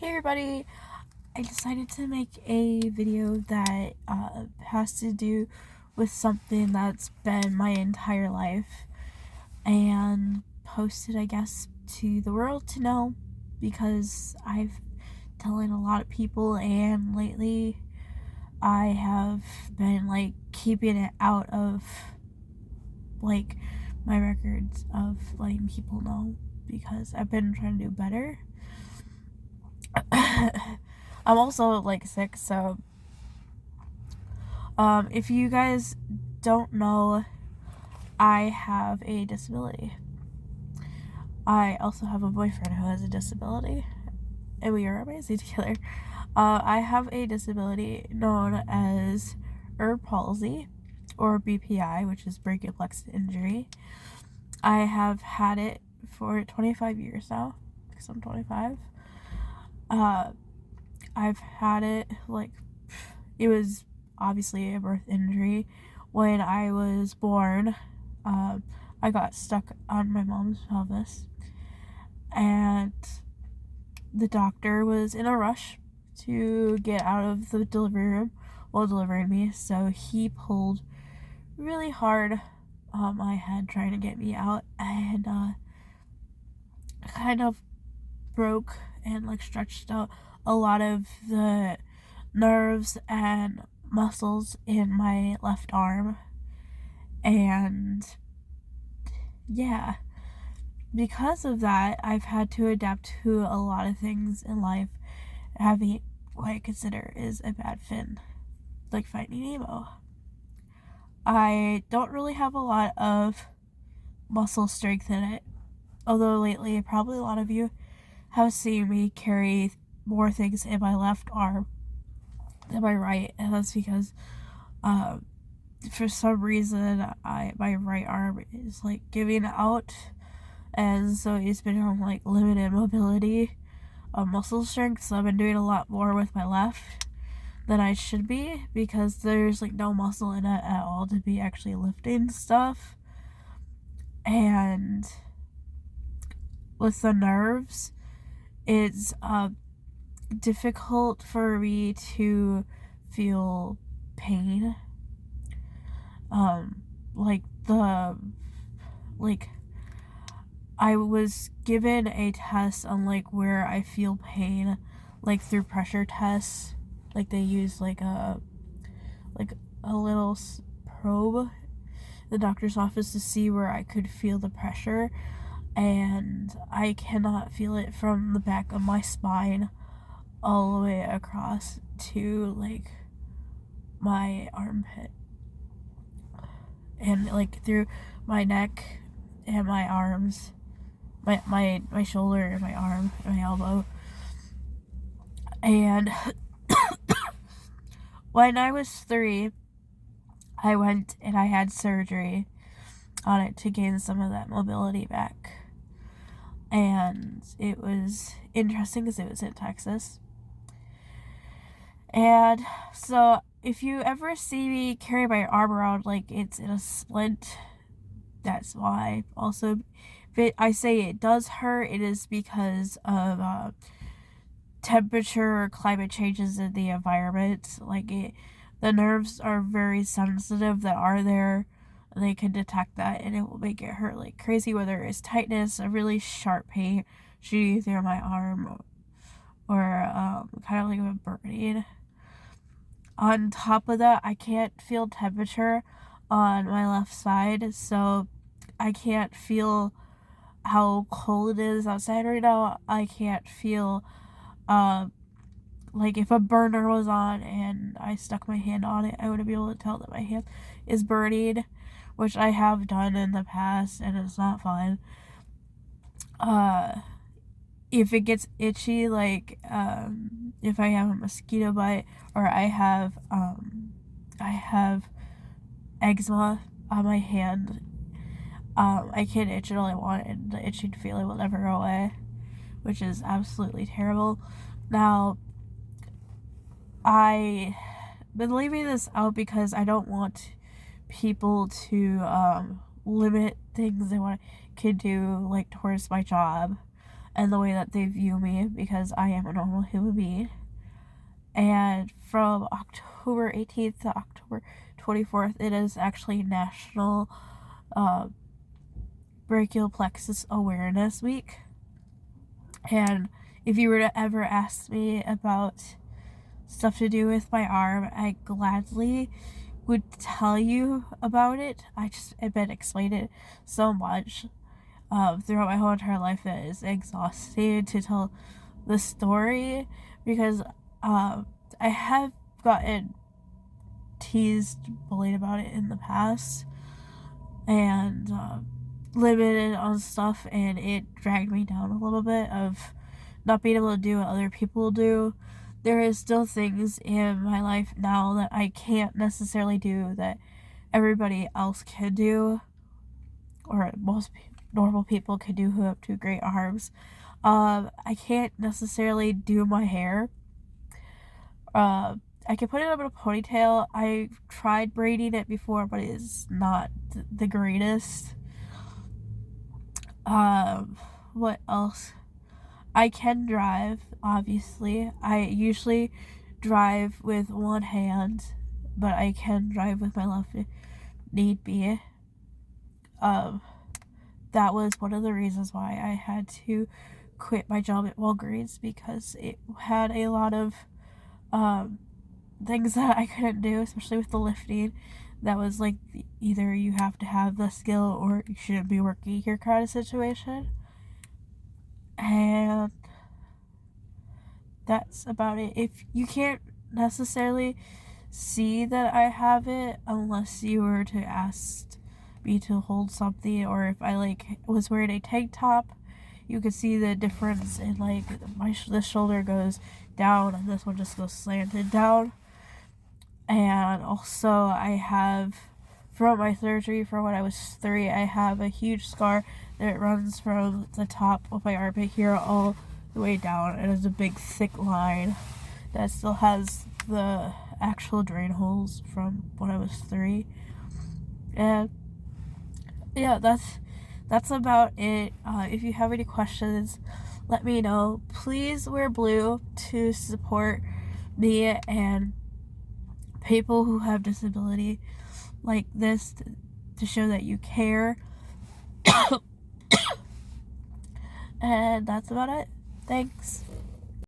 Hey everybody, I decided to make a video that has to do with something that's been my entire life and post it, I guess, to the world to know because I've telling a lot of people, and lately I have been keeping it out of like my records of letting people know because I've been trying to do better. I'm also sick, so if you guys don't know, I have a disability. I also have a boyfriend who has a disability, and we are amazing together. I have a disability known as Erb's palsy, or BPI, which is brachioplex injury. I have had it for 25 years now, because I'm 25. I've had it, it was obviously a birth injury. When I was born, I got stuck on my mom's pelvis, and the doctor was in a rush to get out of the delivery room while delivering me, so he pulled really hard on my head trying to get me out, and kind of broke and stretched out a lot of the nerves and muscles in my left arm. And yeah, because of that, I've had to adapt to a lot of things in life, having what I consider is a bad fin, like Finding Nemo. I don't really have a lot of muscle strength in it, although lately probably a lot of you have seen me carry more things in my left arm than my right, and that's because for some reason my right arm is giving out, and so it's been on limited mobility of muscle strength, so I've been doing a lot more with my left than I should be, because there's no muscle in it at all to be actually lifting stuff. And with the nerves, it's difficult for me to feel pain. I was given a test on where I feel pain, through pressure tests. They use a little probe in the doctor's office to see where I could feel the pressure, and I cannot feel it from the back of my spine all the way across to my armpit, and through my neck and my arms, my shoulder and my arm and my elbow. And when I was 3, I went and I had surgery on it to gain some of that mobility back. And it was interesting because it was in Texas. And so if you ever see me carry my arm around like it's in a splint, that's why. Also, if I say it does hurt, it is because of temperature or climate changes in the environment. The nerves are very sensitive that are there. They can detect that, and it will make it hurt like crazy, whether it's tightness, a really sharp pain shooting through my arm, or kind of like a burning. On top of that, I can't feel temperature on my left side, so I can't feel how cold it is outside right now. I can't feel if a burner was on and I stuck my hand on it, I wouldn't be able to tell that my hand is burning, which I have done in the past, and it's not fun. If it gets itchy, if I have a mosquito bite, or I have eczema on my hand, I can itch it all I want, and the itching feeling will never go away, which is absolutely terrible. Now, I've been leaving this out because I don't want people to limit things they can do towards my job, and the way that they view me, because I am a normal human being. And from October 18th to October 24th, it is actually National Brachial Plexus Awareness Week. And if you were to ever ask me about stuff to do with my arm, I gladly would tell you about it. I've been explaining it so much throughout my whole entire life that it's exhausting to tell the story, because I have gotten teased, bullied about it in the past, and limited on stuff, and it dragged me down a little bit of not being able to do what other people do. There is still things in my life now that I can't necessarily do that everybody else can do, or most normal people can do who have two great arms. I can't necessarily do my hair. I can put it up in a ponytail. I tried braiding it before, but it is not the greatest. What else? I can drive, obviously. I usually drive with one hand, but I can drive with my left if need be. That was one of the reasons why I had to quit my job at Walgreens, because it had a lot of things that I couldn't do, especially with the lifting. That was like either you have to have the skill or you shouldn't be working here kind of situation. And that's about it. If you can't necessarily see that I have it unless you were to ask me to hold something, or if I was wearing a tank top, you could see the difference in this shoulder goes down and this one just goes slanted down. And also I have, from my surgery from when I was 3, I have a huge scar that runs from the top of my armpit here all the way down, and it's a big thick line that still has the actual drain holes from when I was 3. And yeah, that's about it. If you have any questions, let me know. Please wear blue to support me and people who have disability like this, to show that you care. And that's about it. Thanks.